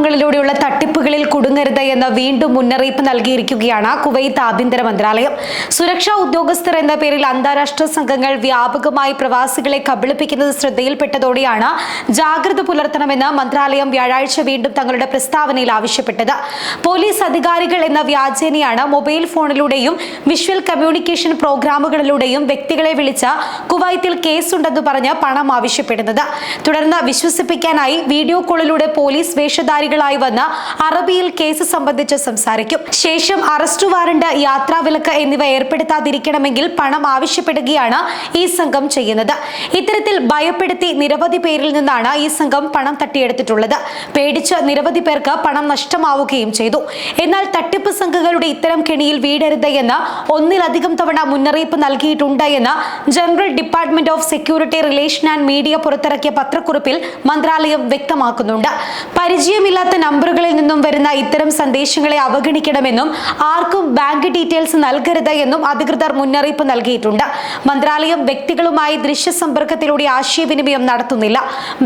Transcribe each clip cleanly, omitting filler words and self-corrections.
മാർഗങ്ങളിലൂടെയുള്ള തട്ടിപ്പുകളിൽ കുടുങ്ങരുത് എന്ന് വീണ്ടും മുന്നറിയിപ്പ് നൽകിയിരിക്കുകയാണ് കുവൈത്ത് ആഭ്യന്തര മന്ത്രാലയം. സുരക്ഷാ ഉദ്യോഗസ്ഥർ എന്ന പേരിൽ അന്താരാഷ്ട്ര സംഘങ്ങൾ വ്യാപകമായി പ്രവാസികളെ കബളിപ്പിക്കുന്നത് ശ്രദ്ധയിൽപ്പെട്ടതോടെയാണ് ജാഗ്രത പുലർത്തണമെന്ന് മന്ത്രാലയം വ്യാഴാഴ്ച വീണ്ടും തങ്ങളുടെ പ്രസ്താവനയിൽ ആവശ്യപ്പെട്ടത്. പോലീസ് അധികാരികൾ എന്ന വ്യാജേനയാണ് മൊബൈൽ ഫോണിലൂടെയും വിഷ്വൽ കമ്മ്യൂണിക്കേഷൻ പ്രോഗ്രാമുകളിലൂടെയും വ്യക്തികളെ വിളിച്ച കുവൈത്തിൽ കേസുണ്ടെന്ന് പറഞ്ഞ് പണം ആവശ്യപ്പെടുന്നത്. തുടർന്ന് വിശ്വസിപ്പിക്കാനായി വീഡിയോ കോളിലൂടെ പോലീസ് വേഷധാരികളായി വന്ന് അറബിയിൽ കേസ് സംബന്ധിച്ച് സംസാരിക്കും. ശേഷം അറസ്റ്റ് വാറണ്ട്, യാത്രാവിലക്ക് എന്നിവ ഏർപ്പെടുത്താതിരിക്കണമെങ്കിൽ പണം ആവശ്യപ്പെടുകയാണ് ഈ സംഘം ചെയ്യുന്നത്. ഇത്തരത്തിൽ ഭയപ്പെടുത്തി നിരവധി പേരിൽ നിന്നാണ് ഈ സംഘം പണം തട്ടിയെടുത്തിട്ടുള്ളത്. പേടിച്ച് നിരവധി പേർക്ക് പണം നഷ്ടമാവുകയും ചെയ്തു. എന്നാൽ തട്ടിപ്പ് സംഘങ്ങളുടെ ഇത്തരം കെണിയിൽ വീഴരുത് എന്ന് ഒന്നിലധികം തവണ മുന്നറിയിപ്പ് നൽകിയിട്ടുണ്ട് എന്ന് general department of security relation and media പുറത്തിറക്കിയ പത്രക്കുറിപ്പിൽ മന്ത്രാലയം വ്യക്തമാക്കുന്നുണ്ട്. പരിചയമില്ലാത്ത നമ്പറുകളിൽ നിന്നും വരുന്ന ഇത്തരം സന്ദേശങ്ങളെ അവഗണിക്കണമെന്നും ആർക്കും ബാങ്ക് ഡീറ്റെയിൽസ് നൽകരുത് എന്നും അധികൃതർ മുന്നറിയിപ്പ് നൽകിയിട്ടുണ്ട്. മന്ത്രാലയം വ്യക്തികളുമായി ദൃശ്യസമ്പർക്കത്തിലൂടെ ആശയവിനിമയം നടത്തുന്നില്ല.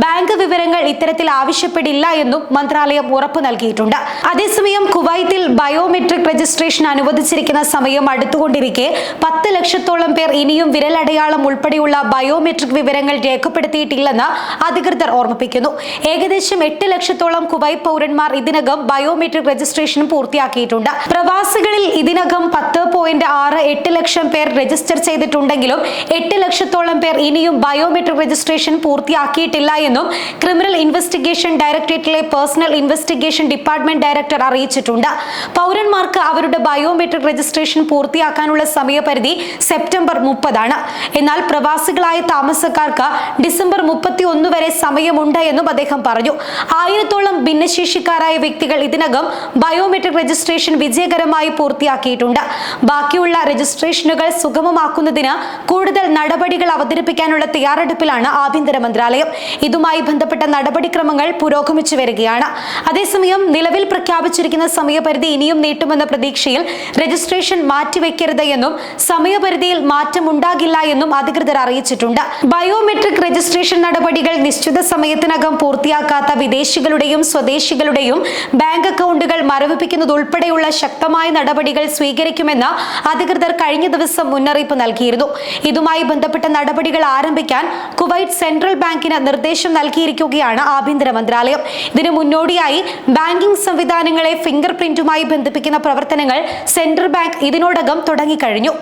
ബാങ്ക് വിവരങ്ങൾ ഇത്തരത്തിൽ ആവശ്യപ്പെടില്ല എന്നും മന്ത്രാലയം ഉറപ്പു നൽകിയിട്ടുണ്ട്. അതേസമയം കുവൈത്തിൽ ബയോമെട്രിക് രജിസ്ട്രേഷൻ അനുവദിച്ചിരിക്കുന്ന സമയം അടുത്തുകൊണ്ടിരിക്കെ 10 ലക്ഷത്തോളം പേർ ഇനിയും വിരലടയാളം ഉൾപ്പെടെയുള്ള ബയോമെട്രിക് വിവരങ്ങൾ രേഖപ്പെടുത്തിയിട്ടില്ലെന്ന് അധികൃതർ ഓർമ്മിപ്പിക്കുന്നു. ഏകദേശം 8 ലക്ഷത്തോളം കുവൈറ്റ് പൗരന്മാർ ഇതിനകം ബയോമെട്രിക് രജിസ്ട്രേഷൻ പൂർത്തിയാക്കിയിട്ടുണ്ട്. പ്രവാസികളിൽ ഇതിനകം 10.68 ലക്ഷം പേർ രജിസ്റ്റർ ചെയ്തിട്ടുണ്ടെങ്കിലും 8 ലക്ഷത്തോളം പേർ ഇനിയും ബയോമെട്രിക് രജിസ്ട്രേഷൻ പൂർത്തിയാക്കിയിട്ടില്ല എന്നും ക്രിമിനൽ ഇൻവെസ്റ്റിഗേഷൻ ഡയറക്ടറേറ്റിലെ പേഴ്സണൽ ഇൻവെസ്റ്റിഗേഷൻ ഡിപ്പാർട്ട്മെന്റ് ഡയറക്ടർ അറിയിച്ചിട്ടുണ്ട്. പൗരന്മാർക്ക് അവരുടെ ബയോമെട്രിക് രജിസ്ട്രേഷൻ പൂർത്തിയാക്കാനുള്ള സമയപരിധി സെപ്റ്റംബർ 30 ആണ്. എന്നാൽ പ്രവാസികളായ താമസക്കാർക്ക് ഡിസംബർ 31 വരെ സമയമുണ്ട് എന്നും അദ്ദേഹം പറഞ്ഞു. 1000-ഓളം ഭിന്നശേഷിക്കാരായ വ്യക്തികൾ ഇതിനകം ബയോമെട്രിക് രജിസ്ട്രേഷൻ വിജയകരമായി പൂർത്തിയാക്കിയിട്ടുണ്ട്. ബാക്കിയുള്ള രജിസ്ട്രേഷനുകൾ സുഗമമാക്കുന്നതിന് കൂടുതൽ നടപടികൾ അവതരിപ്പിക്കാനുള്ള തയ്യാറെടുപ്പിലാണ് ആഭ്യന്തര മന്ത്രാലയം. ഇതുമായി ബന്ധപ്പെട്ട നടപടിക്രമങ്ങൾ പുരോഗമിച്ചു വരികയാണ്. അതേസമയം നിലവിൽ പ്രഖ്യാപിച്ചിരിക്കുന്ന സമയപരിധി ഇനിയും നീട്ടുമെന്ന പ്രതീക്ഷയിൽ രജിസ്ട്രേഷൻ മാറ്റിവെക്കരുത് എന്നും സമയപരിധിയിൽ മാറ്റമുണ്ടാകില്ല എന്നും അധികൃതർ അറിയിച്ചിട്ടുണ്ട്. ബയോമെട്രിക് രജിസ്ട്രേഷൻ നടപടികൾ നിശ്ചിത സമയത്തിനകം പൂർത്തിയാക്കാത്ത വിദേശികളുടെയും സ്വദേശികളുടെയും ബാങ്ക് അക്കൗണ്ടുകൾ മരവിപ്പിക്കുന്നതുൾപ്പെടെയുള്ള ശക്തമായ നടപടികൾ സ്വീകരിക്കുമെന്ന് അധികൃതർ കഴിഞ്ഞ ദിവസം മുന്നറിയിപ്പ് നൽകിയിരുന്നു. ഇതുമായി ബന്ധപ്പെട്ട നടപടികൾ ആരംഭിക്കാൻ കുവൈറ്റ് സെൻട്രൽ ബാങ്കിന് നിർദ്ദേശം നൽകിയിരിക്കുകയാണ് ആഭ്യന്തര മന്ത്രാലയം. ഇതിനു മുന്നോടിയായി ബാങ്കിംഗ് സംവിധാനങ്ങളെ ഫിംഗർ പ്രിന്റുമായി ബന്ധിപ്പിക്കുന്ന പ്രവർത്തനങ്ങൾ സെൻട്രൽ ബാങ്ക് ഇതിനോടകം തുടങ്ങിക്കഴിഞ്ഞു.